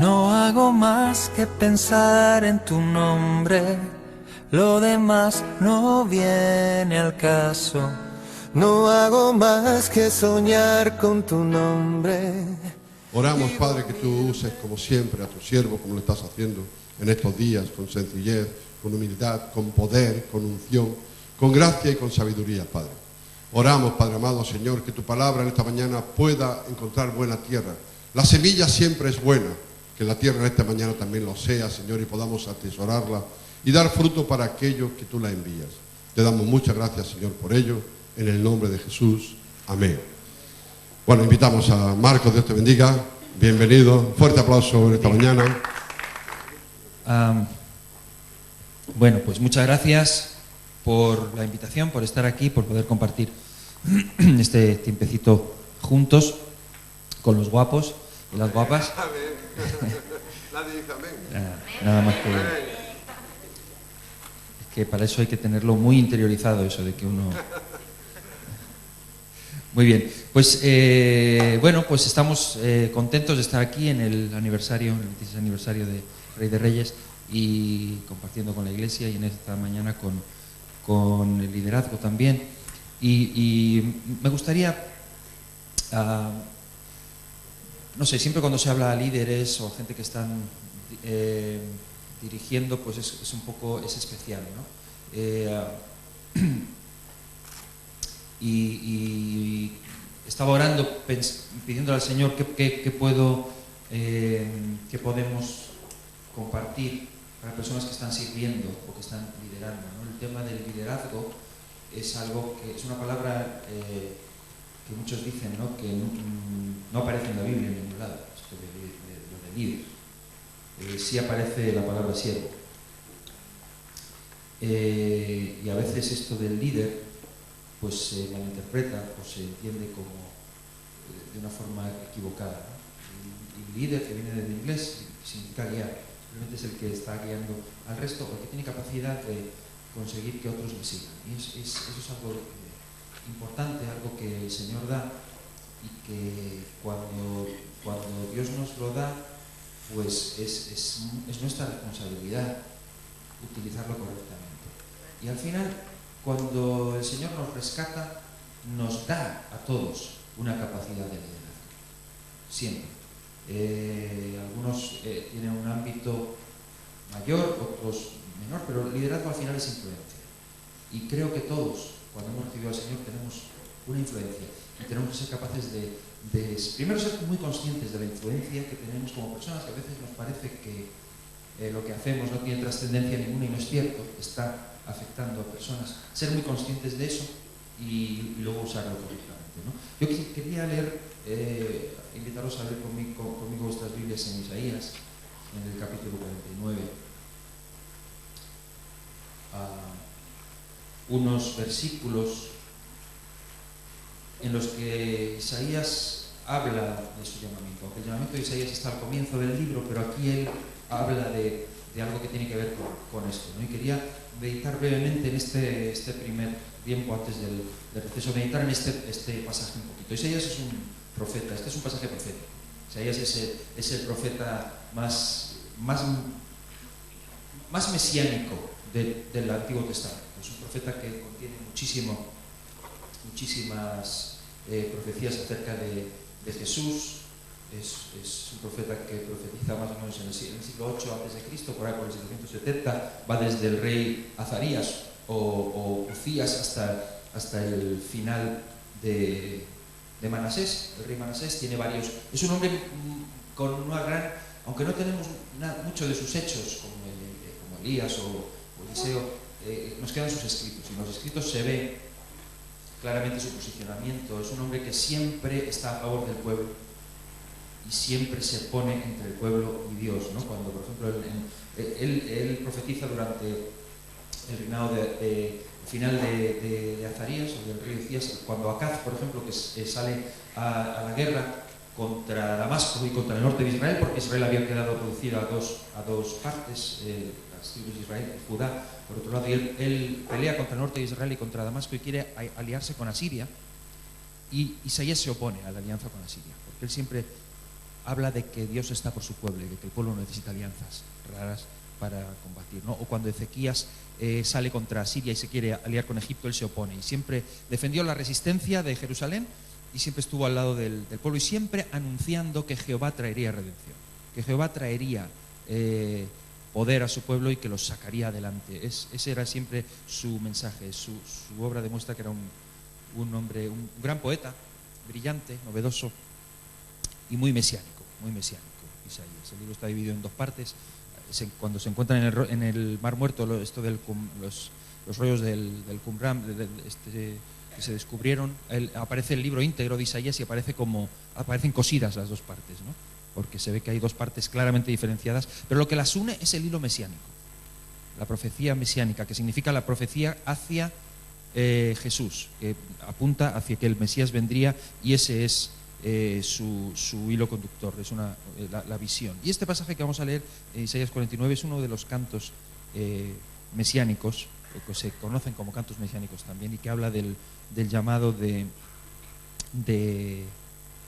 No hago más que pensar en tu nombre, lo demás no viene al caso. No hago más que soñar con tu nombre. Oramos, Padre, que tú uses como siempre a tu siervo, como lo estás haciendo en estos días, con sencillez, con humildad, con poder, con unción, con gracia y con sabiduría, Padre. Oramos, Padre amado, Señor, que tu palabra en esta mañana pueda encontrar buena tierra. La semilla siempre es buena, que la tierra en esta mañana también lo sea, Señor, y podamos atesorarla y dar fruto para aquello que tú la envías. Te damos muchas gracias, Señor, por ello, en el nombre de Jesús. Amén. Bueno, invitamos a Marcos, Dios te bendiga. Bienvenido. Fuerte aplauso en esta mañana. Bueno, pues muchas gracias por la invitación, por estar aquí, por poder compartir este tiempecito juntos con los guapos y las guapas. Nadie dice amén. Nada más que para eso hay que tenerlo muy interiorizado, eso de que uno... Muy bien, pues bueno, pues estamos contentos de estar aquí en el aniversario, el 26 aniversario de Rey de Reyes, y compartiendo con la Iglesia y en esta mañana con el liderazgo también. Y me gustaría, no sé, siempre cuando se habla a líderes o a gente que están dirigiendo, pues es un poco, es especial, ¿no? Y estaba orando, pidiéndole al Señor qué podemos compartir para personas que están sirviendo o que están liderando, ¿no? El tema del liderazgo es algo que es una palabra que muchos dicen, ¿no? Que no aparece en la Biblia en ningún lado, esto de líder. Sí aparece la palabra siervo. Y a veces esto del líder pues se malinterpreta o se entiende como de una forma equivocada, ¿no? El líder, que viene del inglés, significa guiar, simplemente es el que está guiando al resto o el que tiene capacidad de conseguir que otros le sigan. Y eso es algo importante, algo que el Señor da y que cuando Dios nos lo da, pues es nuestra responsabilidad utilizarlo correctamente. Y al final, cuando el Señor nos rescata, nos da a todos una capacidad de liderazgo. Siempre. Algunos tienen un ámbito mayor, otros menor, pero el liderazgo al final es influencia. Y creo que todos, cuando hemos recibido al Señor, tenemos una influencia. Y tenemos que ser capaces de primero ser muy conscientes de la influencia que tenemos como personas, que a veces nos parece que lo que hacemos no tiene trascendencia ninguna y no es cierto, está afectando a personas. Ser muy conscientes de eso y luego usarlo correctamente, ¿no? Yo quería leer, invitaros a leer conmigo vuestras Biblias en Isaías, en el capítulo 49, unos versículos en los que Isaías habla de su llamamiento. Aunque el llamamiento de Isaías está al comienzo del libro, pero aquí él habla de algo que tiene que ver con esto, ¿no? Y quería meditar brevemente en este primer tiempo antes del receso, meditar en este pasaje un poquito. Isaías es un profeta, este es un pasaje profético. Isaías es el profeta más mesiánico del Antiguo Testamento. Es un profeta que contiene muchísimas profecías acerca de Jesús. Es un profeta que profetiza más o menos en el siglo 8 a.C., por ahí por el 770, va desde el rey Azarías o Ucías hasta el final de Manasés. El rey Manasés tiene varios... Es un hombre con una gran... Aunque no tenemos mucho de sus hechos, como Elías o Eliseo, nos quedan sus escritos. Y en los escritos se ve claramente su posicionamiento. Es un hombre que siempre está a favor del pueblo y siempre se pone entre el pueblo y Dios, ¿no? Cuando, por ejemplo, él profetiza durante el reinado final de Azarías o del rey Ucías, cuando Acaz, por ejemplo, que sale a la guerra contra Damasco y contra el norte de Israel, porque Israel había quedado reducido a dos partes, las tribus de Israel y Judá, por otro lado, y él pelea contra el norte de Israel y contra Damasco y quiere aliarse con Asiria, y Isaías se opone a la alianza con Asiria, porque él siempre habla de que Dios está por su pueblo y de que el pueblo necesita alianzas raras para combatir, ¿no? O cuando Ezequías sale contra Siria y se quiere aliar con Egipto, él se opone y siempre defendió la resistencia de Jerusalén y siempre estuvo al lado del pueblo y siempre anunciando que Jehová traería redención, que Jehová traería poder a su pueblo y que los sacaría adelante. Ese era siempre su mensaje. Su obra demuestra que era un hombre, un gran poeta, brillante, novedoso y muy mesiánico, Isaías. El libro está dividido en dos partes. Cuando se encuentran en el Mar Muerto, los rollos del Qumran que se descubrieron, aparece el libro íntegro de Isaías y aparecen cosidas las dos partes, ¿no? Porque se ve que hay dos partes claramente diferenciadas, pero lo que las une es el hilo mesiánico, la profecía mesiánica, que significa la profecía hacia Jesús, que apunta hacia que el Mesías vendría, y ese es su hilo conductor, es la visión. Y este pasaje que vamos a leer, Isaías 49, es uno de los cantos mesiánicos, que se conocen como cantos mesiánicos también, y que habla del llamado de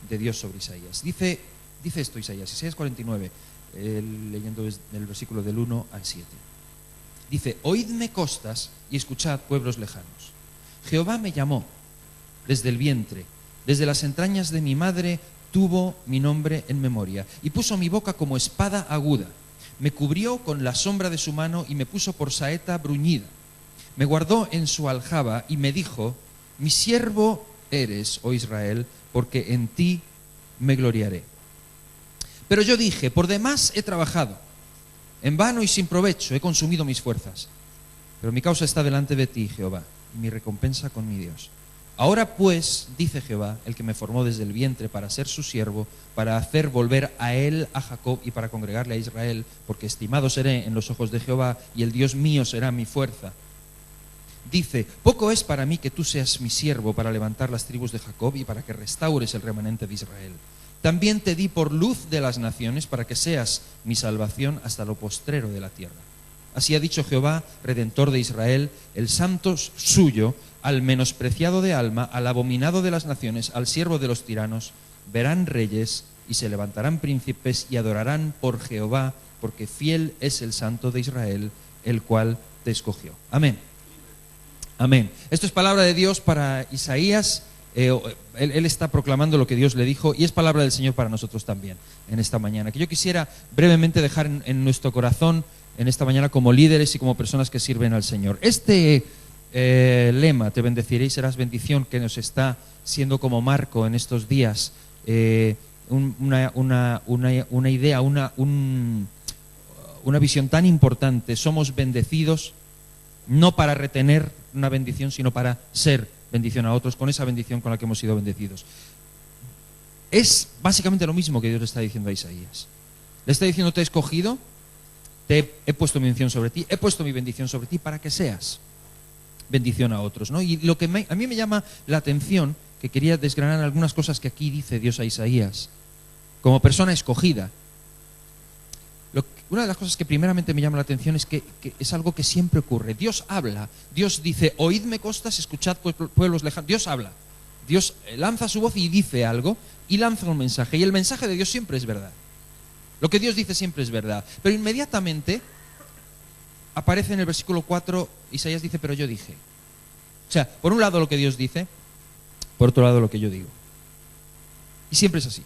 Dios sobre Isaías. Dice esto Isaías 49, leyendo desde el versículo del 1 al 7. Dice: oídme costas y escuchad pueblos lejanos. Jehová me llamó desde el vientre, desde las entrañas de mi madre tuvo mi nombre en memoria, y puso mi boca como espada aguda. Me cubrió con la sombra de su mano y me puso por saeta bruñida. Me guardó en su aljaba y me dijo: mi siervo eres, oh Israel, porque en ti me gloriaré. Pero yo dije: por demás he trabajado, en vano y sin provecho he consumido mis fuerzas. Pero mi causa está delante de ti, Jehová, y mi recompensa con mi Dios. Ahora pues, dice Jehová, el que me formó desde el vientre para ser su siervo, para hacer volver a él a Jacob y para congregarle a Israel, porque estimado seré en los ojos de Jehová, y el Dios mío será mi fuerza. Dice: poco es para mí que tú seas mi siervo para levantar las tribus de Jacob y para que restaures el remanente de Israel. También te di por luz de las naciones para que seas mi salvación hasta lo postrero de la tierra. Así ha dicho Jehová, Redentor de Israel, el santo suyo, al menospreciado de alma, al abominado de las naciones, al siervo de los tiranos. Verán reyes y se levantarán príncipes y adorarán por Jehová, porque fiel es el santo de Israel, el cual te escogió. Amén. Amén. Esto es palabra de Dios para Isaías. Él está proclamando lo que Dios le dijo, y es palabra del Señor para nosotros también en esta mañana, que yo quisiera brevemente dejar en nuestro corazón en esta mañana como líderes y como personas que sirven al Señor. Este lema, te bendeciré y serás bendición, que nos está siendo como marco en estos días, una idea, una visión tan importante. Somos bendecidos no para retener una bendición, sino para ser bendición a otros, con esa bendición con la que hemos sido bendecidos. Es básicamente lo mismo que Dios le está diciendo a Isaías. Le está diciendo: te he escogido, he puesto mi bendición sobre ti, he puesto mi bendición sobre ti para que seas bendición a otros, ¿no? Y lo que a mí me llama la atención, que quería desgranar algunas cosas que aquí dice Dios a Isaías, como persona escogida. Una de las cosas que primeramente me llama la atención es que es algo que siempre ocurre. Dios habla, Dios dice: oídme costas, escuchad pueblos lejanos. Dios habla, Dios lanza su voz y dice algo, y lanza un mensaje, y el mensaje de Dios siempre es verdad. Lo que Dios dice siempre es verdad. Pero inmediatamente aparece en el versículo 4, Isaías dice: pero yo dije. O sea, por un lado lo que Dios dice, por otro lado lo que yo digo. Y siempre es así.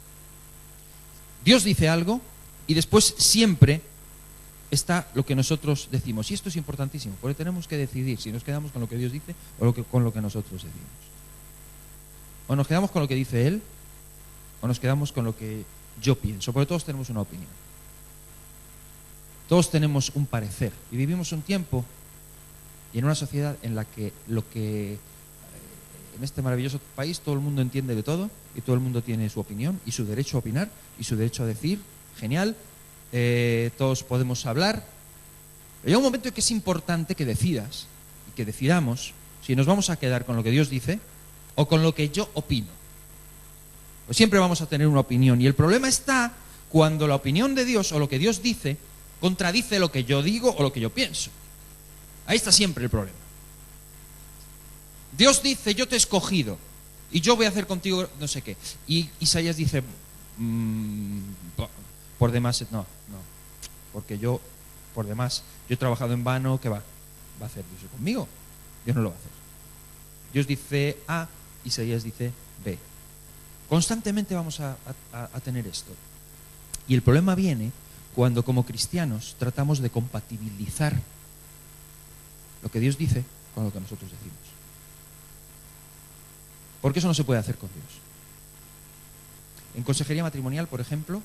Dios dice algo, y después siempre está lo que nosotros decimos. Y esto es importantísimo, porque tenemos que decidir si nos quedamos con lo que Dios dice o con lo que nosotros decimos. O nos quedamos con lo que dice Él, o nos quedamos con lo que yo pienso, porque todos tenemos una opinión. Todos tenemos un parecer. Y vivimos un tiempo y en una sociedad en la que en este maravilloso país todo el mundo entiende de todo, y todo el mundo tiene su opinión y su derecho a opinar y su derecho a decir. Genial. Todos podemos hablar, pero llega un momento en que es importante que decidas y que decidamos si nos vamos a quedar con lo que Dios dice o con lo que yo opino. Pues siempre vamos a tener una opinión, y el problema está cuando la opinión de Dios o lo que Dios dice contradice lo que yo digo o lo que yo pienso. Ahí está siempre el problema. Dios dice: yo te he escogido y yo voy a hacer contigo no sé qué, y Isaías dice: por demás, no, porque yo, por demás, yo he trabajado en vano, ¿qué va a hacer Dios conmigo? Dios no lo va a hacer. Dios dice A, Isaías dice B. Constantemente vamos a tener esto. Y el problema viene cuando como cristianos tratamos de compatibilizar lo que Dios dice con lo que nosotros decimos. Porque eso no se puede hacer con Dios. En consejería matrimonial, por ejemplo,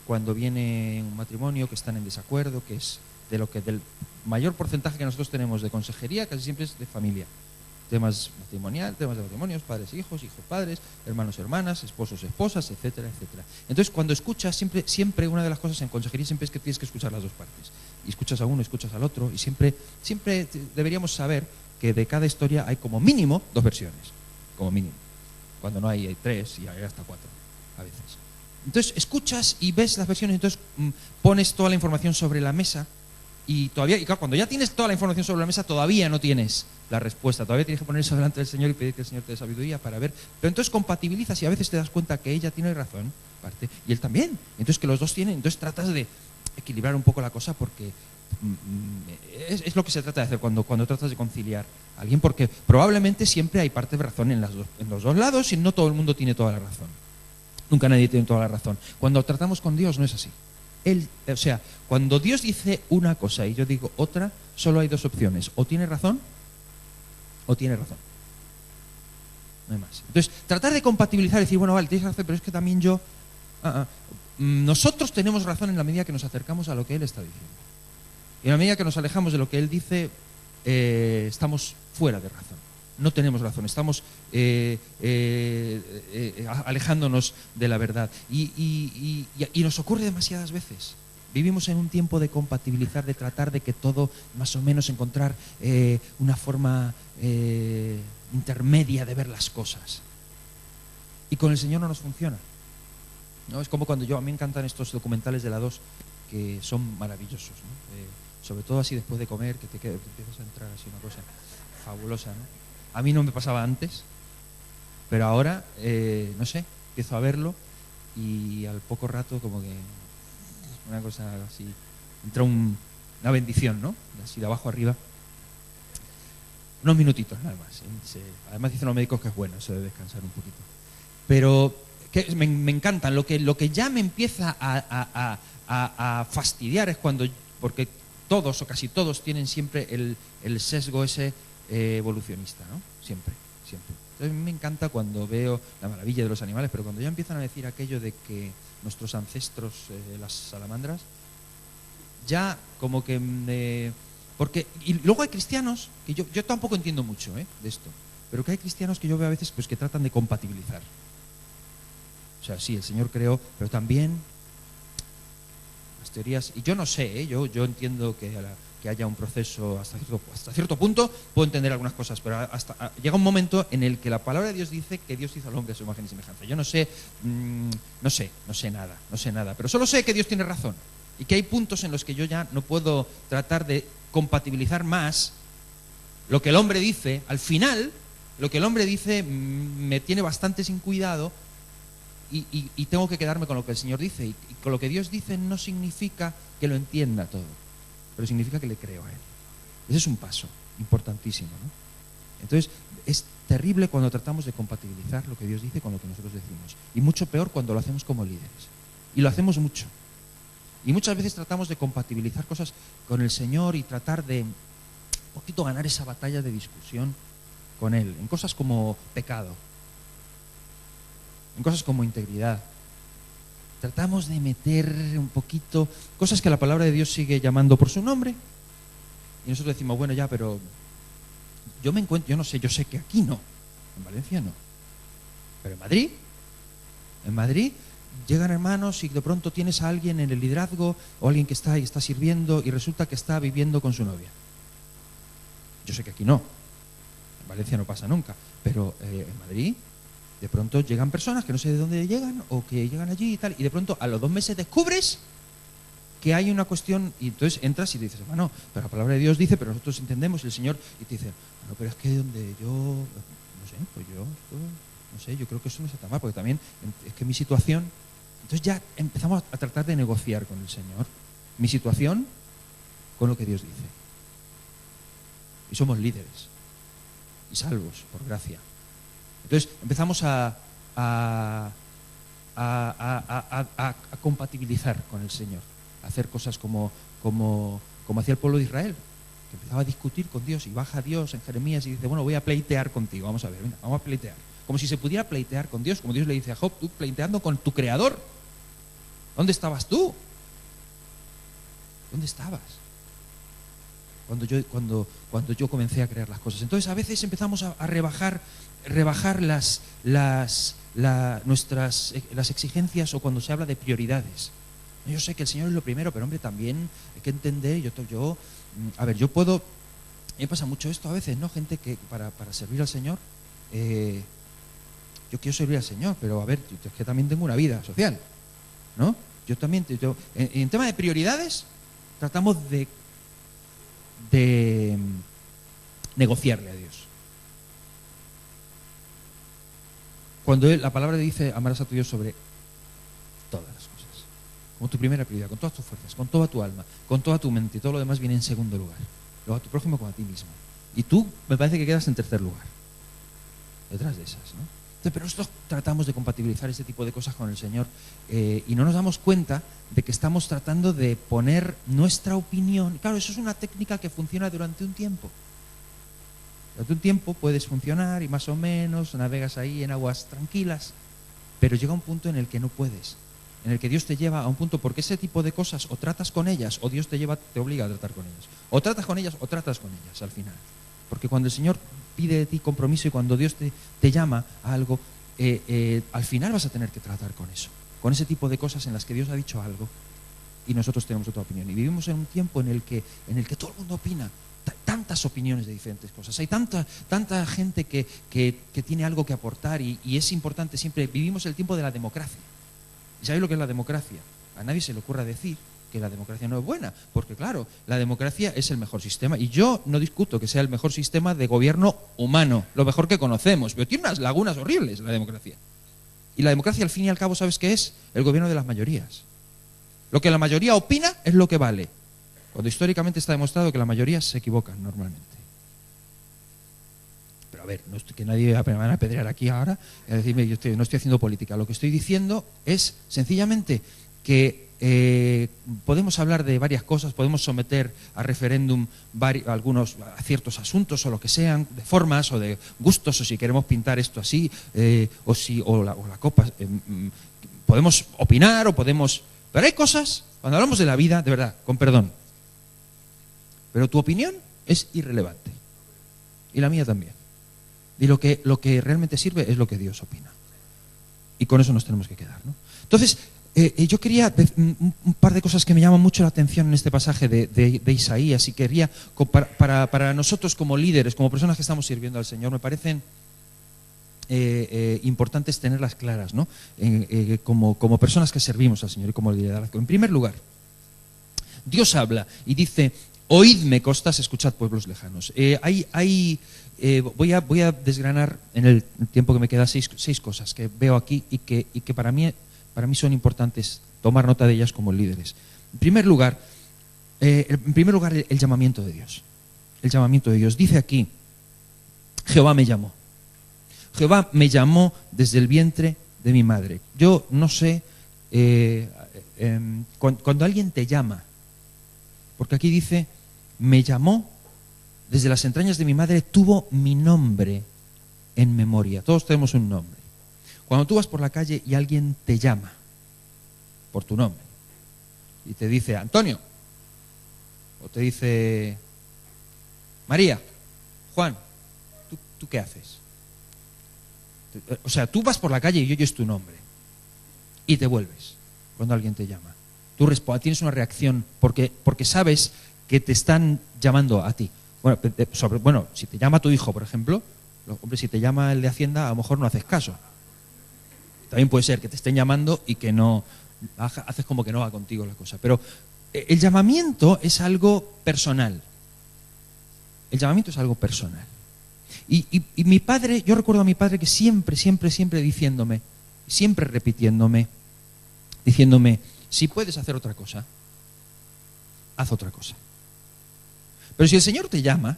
cuando viene un matrimonio que están en desacuerdo, que es del mayor porcentaje que nosotros tenemos de consejería, casi siempre es de familia. Temas matrimonial, temas de matrimonios, padres, hijos padres, hermanos, hermanas, esposos, esposas, etcétera, etcétera. Entonces, cuando escuchas, siempre una de las cosas en consejería siempre es que tienes que escuchar las dos partes. Y escuchas a uno, escuchas al otro, y siempre deberíamos saber que de cada historia hay como mínimo 2 versiones, como mínimo. Cuando no hay 3 y hay hasta 4 a veces. Entonces, escuchas y ves las versiones, entonces pones toda la información sobre la mesa. Y claro, cuando ya tienes toda la información sobre la mesa, todavía no tienes la respuesta, todavía tienes que poner eso delante del Señor y pedir que el Señor te dé sabiduría para ver. Pero entonces compatibilizas y a veces te das cuenta que ella tiene razón, parte, y él también. Entonces que los dos tienen, entonces tratas de equilibrar un poco la cosa porque es lo que se trata de hacer cuando tratas de conciliar a alguien, porque probablemente siempre hay parte de razón en los dos lados y no todo el mundo tiene toda la razón. Nunca nadie tiene toda la razón. Cuando tratamos con Dios no es así. Cuando Dios dice una cosa y yo digo otra, solo hay 2 opciones. O tiene razón, o tiene razón. No hay más. Entonces, tratar de compatibilizar y decir, bueno, vale, tienes razón, pero es que también yo... Nosotros tenemos razón en la medida que nos acercamos a lo que Él está diciendo. Y en la medida que nos alejamos de lo que Él dice, estamos fuera de razón. No tenemos razón, estamos alejándonos de la verdad. Y nos ocurre demasiadas veces. Vivimos en un tiempo de compatibilizar, de tratar de que todo, más o menos, encontrar una forma intermedia de ver las cosas. Y con el Señor no nos funciona. ¿No? Es como cuando a mí me encantan estos documentales de la 2 que son maravillosos, ¿no? Sobre todo así después de comer, que te empiezas a entrar así una cosa fabulosa, ¿no? A mí no me pasaba antes, pero ahora, no sé, empiezo a verlo y al poco rato como que una cosa así, entra una bendición, ¿no? Así de abajo arriba. Unos minutitos nada más. Además dicen los médicos que es bueno eso de descansar un poquito. Pero que me encantan. Lo que ya me empieza a fastidiar es porque todos o casi todos tienen siempre el sesgo ese evolucionista, ¿no? Siempre. Entonces a mí me encanta cuando veo la maravilla de los animales, pero cuando ya empiezan a decir aquello de que nuestros ancestros, las salamandras, ya como que... y luego hay cristianos, que yo tampoco entiendo mucho de esto, pero que hay cristianos que yo veo a veces pues, que tratan de compatibilizar. O sea, sí, el Señor creó, pero también las teorías... Y yo no sé, yo entiendo que haya un proceso hasta cierto punto, puedo entender algunas cosas, pero llega un momento en el que la palabra de Dios dice que Dios hizo al hombre a su imagen y semejanza. Yo no sé nada, pero solo sé que Dios tiene razón y que hay puntos en los que yo ya no puedo tratar de compatibilizar más lo que el hombre dice. Al final, lo que el hombre dice me tiene bastante sin cuidado y tengo que quedarme con lo que el Señor dice, y con lo que Dios dice no significa que lo entienda todo, pero significa que le creo a Él. Ese es un paso importantísimo, ¿no? Entonces, es terrible cuando tratamos de compatibilizar lo que Dios dice con lo que nosotros decimos. Y mucho peor cuando lo hacemos como líderes. Y lo hacemos mucho. Y muchas veces tratamos de compatibilizar cosas con el Señor y tratar de un poquito ganar esa batalla de discusión con Él. En cosas como pecado. En cosas como integridad. Tratamos de meter un poquito cosas que la palabra de Dios sigue llamando por su nombre. Y nosotros decimos, bueno, ya, pero yo no sé, yo sé que aquí no. En Valencia no. Pero en Madrid llegan hermanos y de pronto tienes a alguien en el liderazgo o alguien que está sirviendo y resulta que está viviendo con su novia. Yo sé que aquí no. En Valencia no pasa nunca. Pero en Madrid... De pronto llegan personas que no sé de dónde llegan o que llegan allí y tal, y de pronto a los 2 meses descubres que hay una cuestión, y entonces entras y te dices, bueno, pero la palabra de Dios dice, pero nosotros entendemos, y el Señor, y te dice, bueno, pero es que donde yo, no sé, pues yo creo que eso no está tan mal, porque también es que mi situación Entonces ya empezamos a tratar de negociar con el Señor mi situación con lo que Dios dice. Y somos líderes y salvos por gracia. Entonces empezamos a compatibilizar con el Señor, a hacer cosas como hacía el pueblo de Israel, que empezaba a discutir con Dios, y baja Dios en Jeremías y dice, bueno, voy a pleitear contigo, vamos a ver, venga, vamos a pleitear. Como si se pudiera pleitear con Dios, como Dios le dice a Job, tú pleiteando con tu Creador. ¿Dónde estabas tú? ¿Dónde estabas? Cuando yo comencé a crear las cosas. Entonces a veces empezamos a rebajar las exigencias, o cuando se habla de prioridades. Yo sé que el Señor es lo primero, pero hombre, también hay que entender, me pasa mucho esto a veces, ¿no? Gente que para servir al Señor, yo quiero servir al Señor, pero a ver, yo es que también tengo una vida social, ¿no? Yo también, en tema de prioridades, tratamos de negociarle a Dios. Cuando la palabra dice, amarás a tu Dios sobre todas las cosas, como tu primera prioridad, con todas tus fuerzas, con toda tu alma, con toda tu mente, y todo lo demás viene en segundo lugar. Luego a tu prójimo como a ti mismo. Y tú me parece que quedas en tercer lugar, detrás de esas, ¿no? Entonces, pero nosotros tratamos de compatibilizar este tipo de cosas con el Señor, y no nos damos cuenta de que estamos tratando de poner nuestra opinión. Claro, eso es una técnica que funciona durante un tiempo. Durante un tiempo puedes funcionar y más o menos navegas ahí en aguas tranquilas, pero llega un punto en el que no puedes, en el que Dios te lleva a un punto, porque ese tipo de cosas o tratas con ellas, o Dios te obliga a tratar con ellas. O tratas con ellas o tratas con ellas al final. Porque cuando el Señor pide de ti compromiso y cuando Dios te llama a algo, al final vas a tener que tratar con eso, con ese tipo de cosas en las que Dios ha dicho algo y nosotros tenemos otra opinión. Y vivimos en un tiempo en el que todo el mundo opina, tantas opiniones de diferentes cosas. Hay tanta gente que tiene algo que aportar, y es importante siempre. Vivimos el tiempo de la democracia. ¿Y sabéis lo que es la democracia? A nadie se le ocurra decir que la democracia no es buena, porque claro, la democracia es el mejor sistema, y yo no discuto que sea el mejor sistema de gobierno humano, lo mejor que conocemos, pero tiene unas lagunas horribles la democracia. Y la democracia, al fin y al cabo, ¿sabes qué es? El gobierno de las mayorías. Lo que la mayoría opina es lo que vale, cuando históricamente está demostrado que la mayoría se equivocan normalmente. Pero a ver, no estoy, que nadie me van a apedrear aquí ahora y a decirme no estoy haciendo política. Lo que estoy diciendo es sencillamente que podemos hablar de varias cosas, podemos someter a referéndum a ciertos asuntos o lo que sean, de formas o de gustos, o si queremos pintar esto así, o la copa. Podemos opinar o podemos... Pero hay cosas, cuando hablamos de la vida, de verdad, con perdón, pero tu opinión es irrelevante. Y la mía también. Y lo que realmente sirve es lo que Dios opina. Y con eso nos tenemos que quedar, ¿no? Entonces, yo quería un par de cosas que me llaman mucho la atención en este pasaje de Isaías, y quería, para nosotros como líderes, como personas que estamos sirviendo al Señor, me parecen importantes tenerlas claras, ¿no? Como personas que servimos al Señor y como liderazgo. En primer lugar, Dios habla y dice: oídme costas, escuchad pueblos lejanos. Voy a desgranar en el tiempo que me queda seis cosas que veo aquí y que para mí son importantes tomar nota de ellas como líderes. En primer lugar, el llamamiento de Dios. El llamamiento de Dios. Dice aquí: Jehová me llamó. Jehová me llamó desde el vientre de mi madre. Yo no sé, cuando alguien te llama, porque aquí dice, me llamó desde las entrañas de mi madre, tuvo mi nombre en memoria. Todos tenemos un nombre. Cuando tú vas por la calle y alguien te llama por tu nombre y te dice Antonio, o te dice María, Juan, ¿tú qué haces? O sea, tú vas por la calle y oyes tu nombre y te vuelves cuando alguien te llama. Tú tienes una reacción porque sabes que te están llamando a ti. Bueno, si te llama tu hijo, por ejemplo, hombre, si te llama el de Hacienda, a lo mejor no haces caso. También puede ser que te estén llamando y que no haces como que no va contigo la cosa. Pero el llamamiento es algo personal. El llamamiento es algo personal. Y mi padre, yo recuerdo a mi padre que siempre diciéndome, siempre repitiéndome, diciéndome, si puedes hacer otra cosa, haz otra cosa. Pero si el Señor te llama,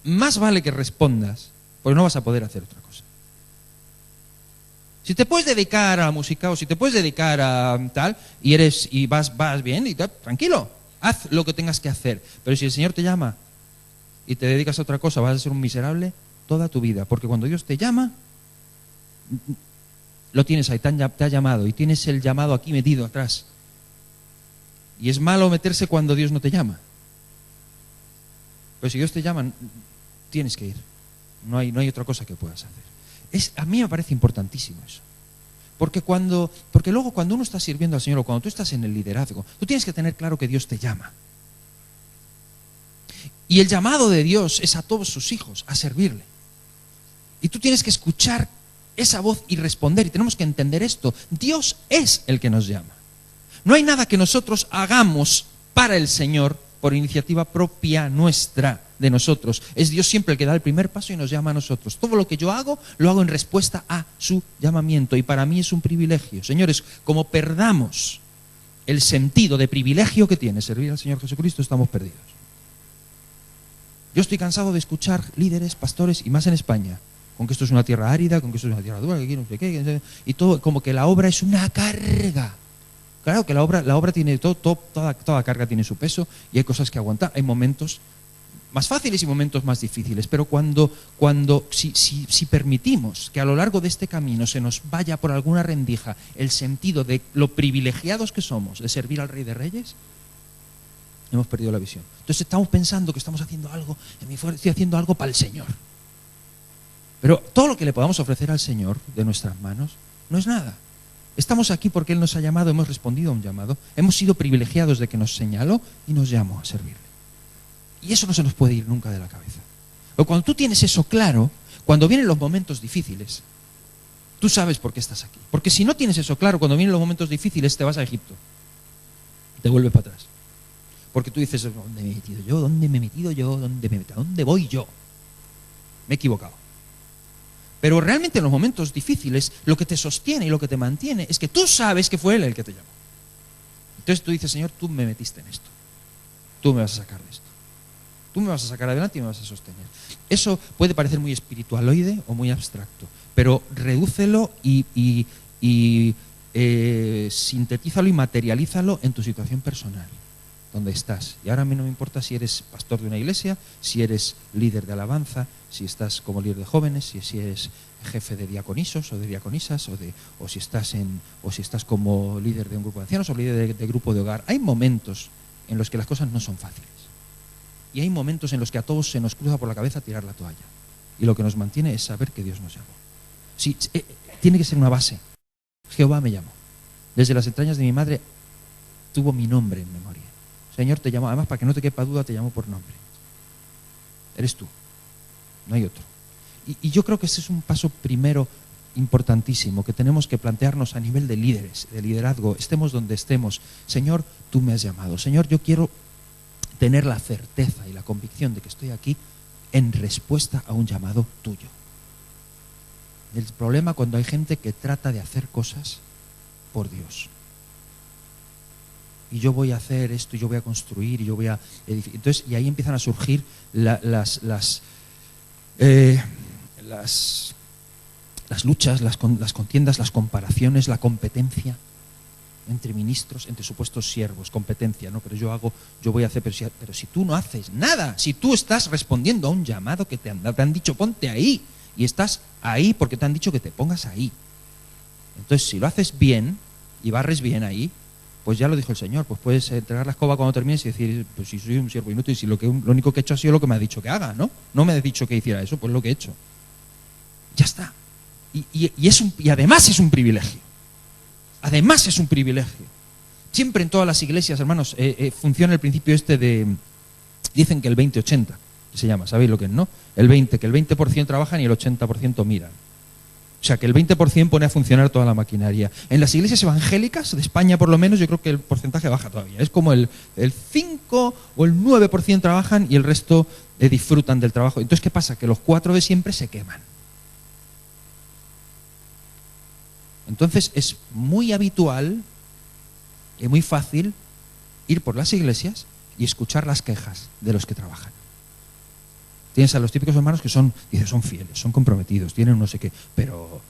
más vale que respondas, porque no vas a poder hacer otra cosa. Si te puedes dedicar a la música o si te puedes dedicar a tal y vas bien, y tal, tranquilo, haz lo que tengas que hacer. Pero si el Señor te llama y te dedicas a otra cosa, vas a ser un miserable toda tu vida. Porque cuando Dios te llama, lo tienes ahí, te ha llamado y tienes el llamado aquí metido atrás. Y es malo meterse cuando Dios no te llama. Pero si Dios te llama, tienes que ir. No hay otra cosa que puedas hacer. A mí me parece importantísimo eso. Porque luego cuando uno está sirviendo al Señor o cuando tú estás en el liderazgo, tú tienes que tener claro que Dios te llama. Y el llamado de Dios es a todos sus hijos, a servirle. Y tú tienes que escuchar esa voz y responder. Y tenemos que entender esto. Dios es el que nos llama. No hay nada que nosotros hagamos para el Señor por iniciativa propia nuestra, de nosotros. Es Dios siempre el que da el primer paso y nos llama a nosotros. Todo lo que yo hago, lo hago en respuesta a su llamamiento. Y para mí es un privilegio. Señores, como perdamos el sentido de privilegio que tiene servir al Señor Jesucristo, estamos perdidos. Yo estoy cansado de escuchar líderes, pastores, y más en España, con que esto es una tierra árida, con que esto es una tierra dura, que aquí no sé qué, y todo, como que la obra es una carga. Claro que la obra tiene toda carga tiene su peso y hay cosas que aguantar. Hay momentos más fáciles y momentos más difíciles, pero si permitimos que a lo largo de este camino se nos vaya por alguna rendija el sentido de lo privilegiados que somos de servir al Rey de Reyes, hemos perdido la visión. Entonces estamos pensando que estamos haciendo algo, estoy haciendo algo para el Señor. Pero todo lo que le podamos ofrecer al Señor de nuestras manos no es nada. Estamos aquí porque Él nos ha llamado, hemos respondido a un llamado, hemos sido privilegiados de que nos señaló y nos llamó a servirle. Y eso no se nos puede ir nunca de la cabeza. Pero cuando tú tienes eso claro, cuando vienen los momentos difíciles, tú sabes por qué estás aquí. Porque si no tienes eso claro, cuando vienen los momentos difíciles, te vas a Egipto. Te vuelves para atrás. Porque tú dices, ¿dónde me he metido yo? ¿Dónde me he metido yo? ¿A dónde voy yo? Me he equivocado. Pero realmente en los momentos difíciles, lo que te sostiene y lo que te mantiene es que tú sabes que fue Él el que te llamó. Entonces tú dices, Señor, tú me metiste en esto. Tú me vas a sacar de esto. Tú me vas a sacar adelante y me vas a sostener. Eso puede parecer muy espiritualoide o muy abstracto, pero redúcelo y sintetízalo y materialízalo en tu situación personal, donde estás. Y ahora a mí no me importa si eres pastor de una iglesia, si eres líder de alabanza, si estás como líder de jóvenes, si eres jefe de diaconisos o de diaconisas, o si estás como líder de un grupo de ancianos o líder de grupo de hogar. Hay momentos en los que las cosas no son fáciles. Y hay momentos en los que a todos se nos cruza por la cabeza tirar la toalla. Y lo que nos mantiene es saber que Dios nos llamó. Sí, tiene que ser una base. Jehová me llamó. Desde las entrañas de mi madre tuvo mi nombre en memoria. Señor te llamó, además para que no te quepa duda, te llamó por nombre. Eres tú, no hay otro. Y yo creo que ese es un paso primero importantísimo que tenemos que plantearnos a nivel de líderes, de liderazgo, estemos donde estemos. Señor, tú me has llamado. Señor, yo quiero tener la certeza y la convicción de que estoy aquí en respuesta a un llamado tuyo. El problema cuando hay gente que trata de hacer cosas por Dios. Y yo voy a hacer esto, y yo voy a construir, y yo voy a edificar. Entonces, y ahí empiezan a surgir las luchas, las contiendas, las comparaciones, la competencia entre ministros, entre supuestos siervos, competencia, ¿no? Pero yo voy a hacer, pero si tú no haces nada, si tú estás respondiendo a un llamado que te han dicho ponte ahí, y estás ahí porque te han dicho que te pongas ahí. Entonces, si lo haces bien y barres bien ahí, pues ya lo dijo el Señor, pues puedes entregar la escoba cuando termines y decir, pues si soy un siervo inútil, si lo único que he hecho ha sido lo que me ha dicho que haga, ¿no? No me ha dicho que hiciera eso, pues lo que he hecho. Ya está. Y además es un privilegio. Además es un privilegio. Siempre en todas las iglesias, hermanos, funciona el principio dicen que el 20-80, que se llama, ¿sabéis lo que es, no? Que el 20% trabajan y el 80% miran. O sea, que el 20% pone a funcionar toda la maquinaria. En las iglesias evangélicas, de España por lo menos, yo creo que el porcentaje baja todavía. Es como el 5 o el 9% trabajan y el resto disfrutan del trabajo. Entonces, ¿qué pasa? Que los 4 de siempre se queman. Entonces es muy habitual y muy fácil ir por las iglesias y escuchar las quejas de los que trabajan. Tienes a los típicos hermanos que son fieles, son comprometidos, tienen no sé qué, pero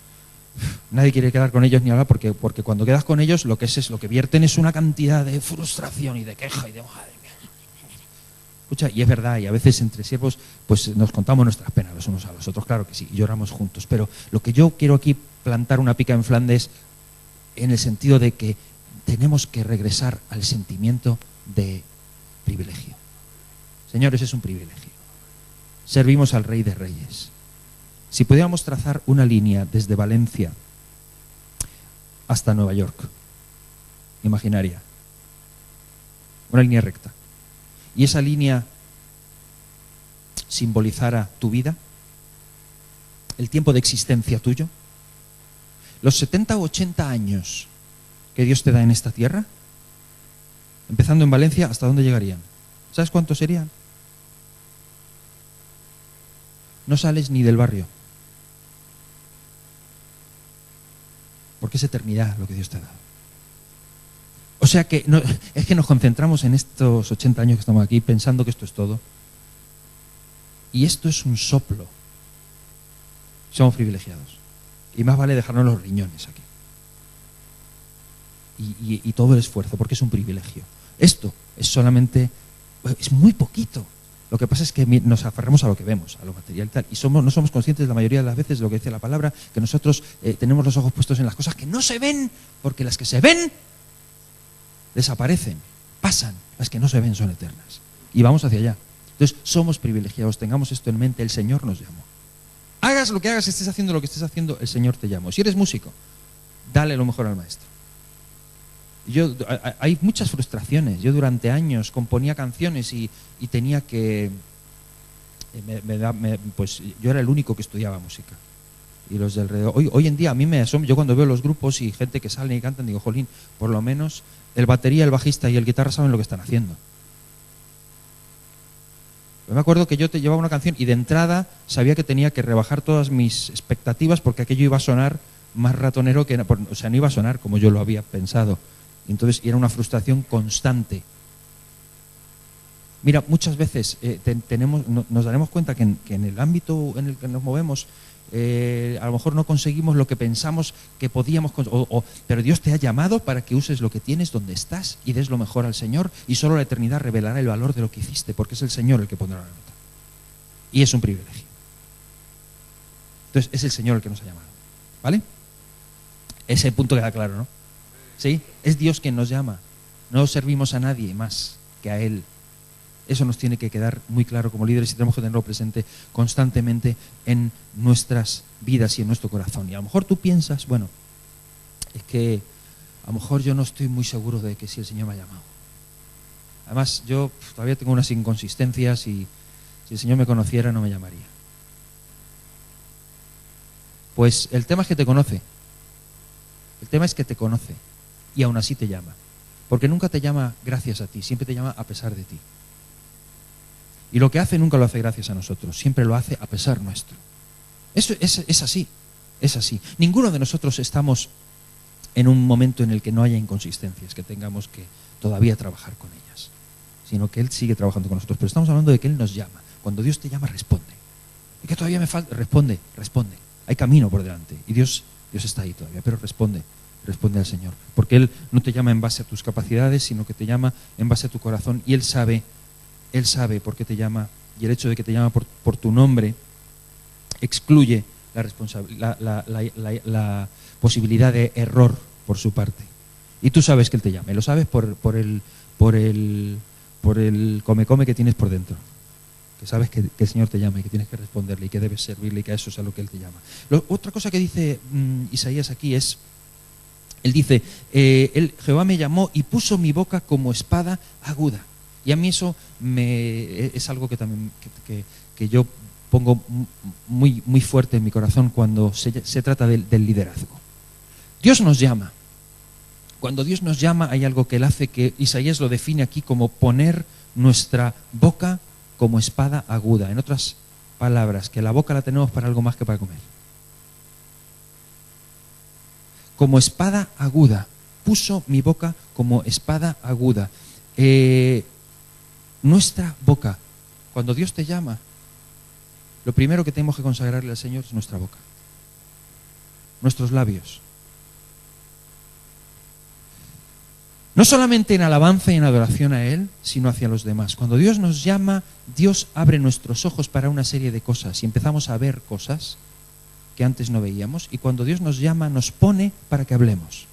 nadie quiere quedar con ellos ni hablar porque cuando quedas con ellos lo que vierten es una cantidad de frustración y de queja y de madre mía. Escucha, y es verdad, y a veces entre siervos pues nos contamos nuestras penas los unos a los otros, claro que sí, y lloramos juntos, pero lo que yo quiero aquí plantar una pica en Flandes en el sentido de que tenemos que regresar al sentimiento de privilegio. Señores, es un privilegio. Servimos al Rey de Reyes. Si pudiéramos trazar una línea desde Valencia hasta Nueva York, imaginaria, una línea recta, y esa línea simbolizara tu vida, el tiempo de existencia tuyo, los 70 o 80 años que Dios te da en esta tierra, empezando en Valencia, ¿hasta dónde llegarían? ¿Sabes cuántos serían? No sales ni del barrio. Porque es eternidad lo que Dios te ha dado. O sea que es que nos concentramos en estos 80 años que estamos aquí pensando que esto es todo. Y esto es un soplo. Somos privilegiados. Y más vale dejarnos los riñones aquí. Y todo el esfuerzo, porque es un privilegio. Esto es solamente, es muy poquito. Lo que pasa es que nos aferramos a lo que vemos, a lo material y tal. Y no somos conscientes la mayoría de las veces de lo que dice la palabra, que nosotros tenemos los ojos puestos en las cosas que no se ven, porque las que se ven desaparecen, pasan. Las que no se ven son eternas. Y vamos hacia allá. Entonces, somos privilegiados, tengamos esto en mente, el Señor nos llamó. Hagas lo que hagas, estés haciendo lo que estés haciendo, el Señor te llamó. Si eres músico, dale lo mejor al maestro. Hay muchas frustraciones. Yo durante años componía canciones y tenía que... pues yo era el único que estudiaba música. Y los de alrededor... Hoy en día a mí me asombra, yo cuando veo los grupos y gente que sale y cantan, digo, jolín, por lo menos el batería, el bajista y el guitarra saben lo que están haciendo. Me acuerdo que yo te llevaba una canción y de entrada sabía que tenía que rebajar todas mis expectativas porque aquello iba a sonar más ratonero que... O sea, no iba a sonar como yo lo había pensado. Entonces era una frustración constante. Mira, muchas veces nos daremos cuenta que en el ámbito en el que nos movemos a lo mejor no conseguimos lo que pensamos que podíamos, pero Dios te ha llamado para que uses lo que tienes donde estás y des lo mejor al Señor, y solo la eternidad revelará el valor de lo que hiciste, porque es el Señor el que pondrá la nota. Y es un privilegio. Entonces es el Señor el que nos ha llamado. ¿Vale? Ese punto queda claro, ¿no? ¿Sí? Es Dios quien nos llama. No servimos a nadie más que a Él. Eso nos tiene que quedar muy claro como líderes y tenemos que tenerlo presente constantemente en nuestras vidas y en nuestro corazón. Y a lo mejor tú piensas, bueno, es que a lo mejor yo no estoy muy seguro de que si el Señor me ha llamado. Además, yo todavía tengo unas inconsistencias y si el Señor me conociera no me llamaría. Pues el tema es que te conoce. El tema es que te conoce y aún así te llama. Porque nunca te llama gracias a ti, siempre te llama a pesar de ti. Y lo que hace nunca lo hace gracias a nosotros, siempre lo hace a pesar nuestro. Eso es así, es así. Ninguno de nosotros estamos en un momento en el que no haya inconsistencias, que tengamos que todavía trabajar con ellas, sino que Él sigue trabajando con nosotros. Pero estamos hablando de que Él nos llama. Cuando Dios te llama, responde. Y que todavía me falta, responde. Hay camino por delante y Dios está ahí todavía, pero responde al Señor. Porque Él no te llama en base a tus capacidades, sino que te llama en base a tu corazón, y Él sabe por qué te llama, y el hecho de que te llama por tu nombre excluye la posibilidad de error por su parte. Y tú sabes que Él te llama, y lo sabes por el come que tienes por dentro. Que sabes que el Señor te llama y que tienes que responderle y que debes servirle y que a eso es a lo que Él te llama. Otra cosa que dice Isaías aquí es, Él dice, Jehová me llamó y puso mi boca como espada aguda. Y a mí eso es algo que también que yo pongo muy, muy fuerte en mi corazón cuando se trata del liderazgo. Dios nos llama. Cuando Dios nos llama hay algo que Él hace que Isaías lo define aquí como poner nuestra boca como espada aguda. En otras palabras, que la boca la tenemos para algo más que para comer. como espada aguda. Puso mi boca como espada aguda. Nuestra boca, cuando Dios te llama, lo primero que tenemos que consagrarle al Señor es nuestra boca, nuestros labios. No solamente en alabanza y en adoración a Él, sino hacia los demás. Cuando Dios nos llama, Dios abre nuestros ojos para una serie de cosas y empezamos a ver cosas que antes no veíamos. Y cuando Dios nos llama, nos pone para que hablemos.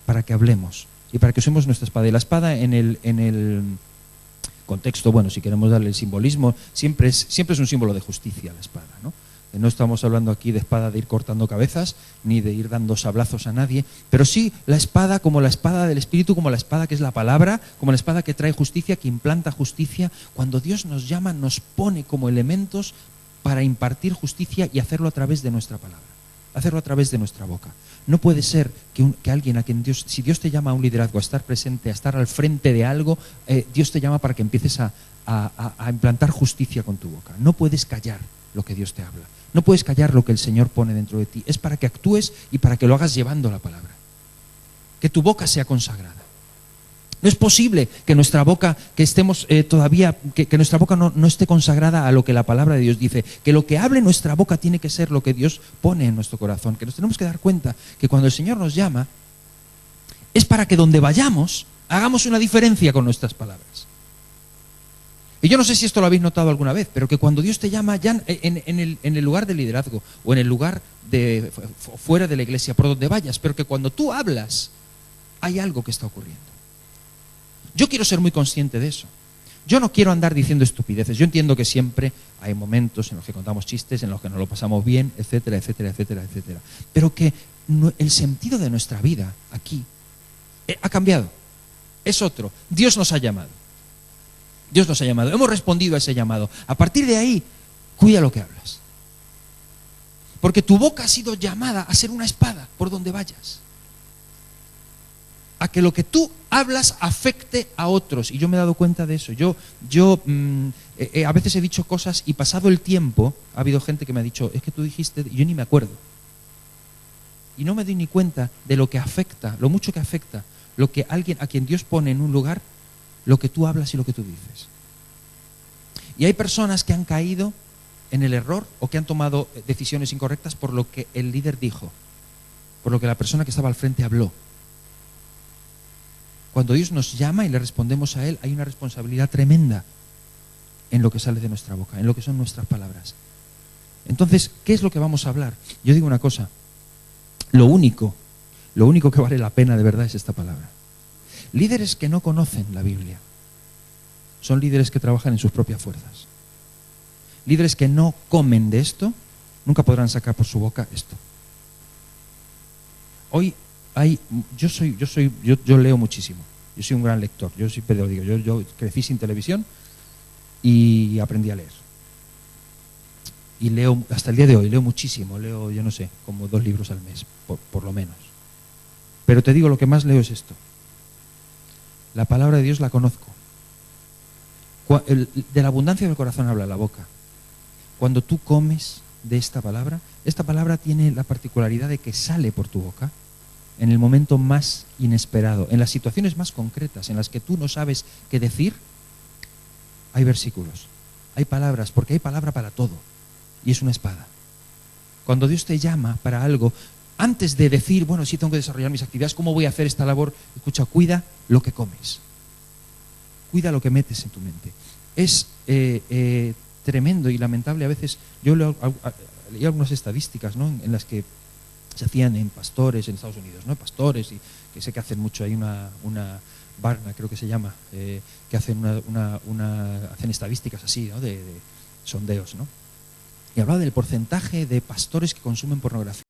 Para que hablemos. Y para que usemos nuestra espada. Y la espada en el contexto, bueno, si queremos darle el simbolismo, siempre es un símbolo de justicia la espada, ¿no? No estamos hablando aquí de espada de ir cortando cabezas, ni de ir dando sablazos a nadie, pero sí la espada como la espada del Espíritu, como la espada que es la palabra, como la espada que trae justicia, que implanta justicia. Cuando Dios nos llama, nos pone como elementos para impartir justicia y hacerlo a través de nuestra palabra, hacerlo a través de nuestra boca. No puede ser que alguien a quien Dios, si Dios te llama a un liderazgo, a estar presente, a estar al frente de algo, Dios te llama para que empieces a implantar justicia con tu boca. No puedes callar lo que Dios te habla. No puedes callar lo que el Señor pone dentro de ti. Es para que actúes y para que lo hagas llevando la palabra. Que tu boca sea consagrada. No es posible que nuestra boca, que estemos todavía, que nuestra boca no esté consagrada a lo que la palabra de Dios dice. Que lo que hable nuestra boca tiene que ser lo que Dios pone en nuestro corazón. Que nos tenemos que dar cuenta que cuando el Señor nos llama, es para que donde vayamos, hagamos una diferencia con nuestras palabras. Y yo no sé si esto lo habéis notado alguna vez, pero que cuando Dios te llama ya en el lugar de liderazgo o en el lugar de fuera de la iglesia, por donde vayas, pero que cuando tú hablas hay algo que está ocurriendo. Yo quiero ser muy consciente de eso. Yo no quiero andar diciendo estupideces. Yo entiendo que siempre hay momentos en los que contamos chistes, en los que nos lo pasamos bien, etcétera, etcétera, etcétera, etcétera. Pero que el sentido de nuestra vida aquí ha cambiado. Es otro. Dios nos ha llamado. Dios nos ha llamado, hemos respondido a ese llamado. A partir de ahí, cuida lo que hablas. Porque tu boca ha sido llamada a ser una espada por donde vayas. A que lo que tú hablas afecte a otros. Y yo me he dado cuenta de eso. Yo a veces he dicho cosas y pasado el tiempo, ha habido gente que me ha dicho, es que tú dijiste, y yo ni me acuerdo. Y no me doy ni cuenta de lo que afecta, lo mucho que afecta, lo que alguien a quien Dios pone en un lugar, lo que tú hablas y lo que tú dices. Y hay personas que han caído en el error o que han tomado decisiones incorrectas por lo que el líder dijo, por lo que la persona que estaba al frente habló. Cuando Dios nos llama y le respondemos a Él, hay una responsabilidad tremenda en lo que sale de nuestra boca, en lo que son nuestras palabras. Entonces, ¿qué es lo que vamos a hablar? Yo digo una cosa, lo único que vale la pena de verdad es esta palabra. Líderes que no conocen la Biblia son líderes que trabajan en sus propias fuerzas. Líderes que no comen de esto nunca podrán sacar por su boca esto. Hoy yo leo muchísimo. Yo soy un gran lector. Yo siempre lo digo. Yo crecí sin televisión y aprendí a leer. Y leo hasta el día de hoy. Leo muchísimo. Leo, yo no sé, como 2 libros al mes, por lo menos. Pero te digo, lo que más leo es esto. La palabra de Dios la conozco. De la abundancia del corazón habla la boca. Cuando tú comes de esta palabra tiene la particularidad de que sale por tu boca en el momento más inesperado, en las situaciones más concretas, en las que tú no sabes qué decir. Hay versículos, hay palabras, porque hay palabra para todo, y es una espada. Cuando Dios te llama para algo, antes de decir, bueno, sí tengo que desarrollar mis actividades, ¿cómo voy a hacer esta labor? Escucha, cuida lo que comes. Cuida lo que metes en tu mente. Es tremendo y lamentable a veces. Yo leí algunas estadísticas, ¿no?, en las que se hacían en pastores en Estados Unidos, ¿no? Pastores, y que sé que hacen mucho, hay una Barna, creo que se llama, que hacen hacen estadísticas así, ¿no?, de sondeos, ¿no? Y hablaba del porcentaje de pastores que consumen pornografía.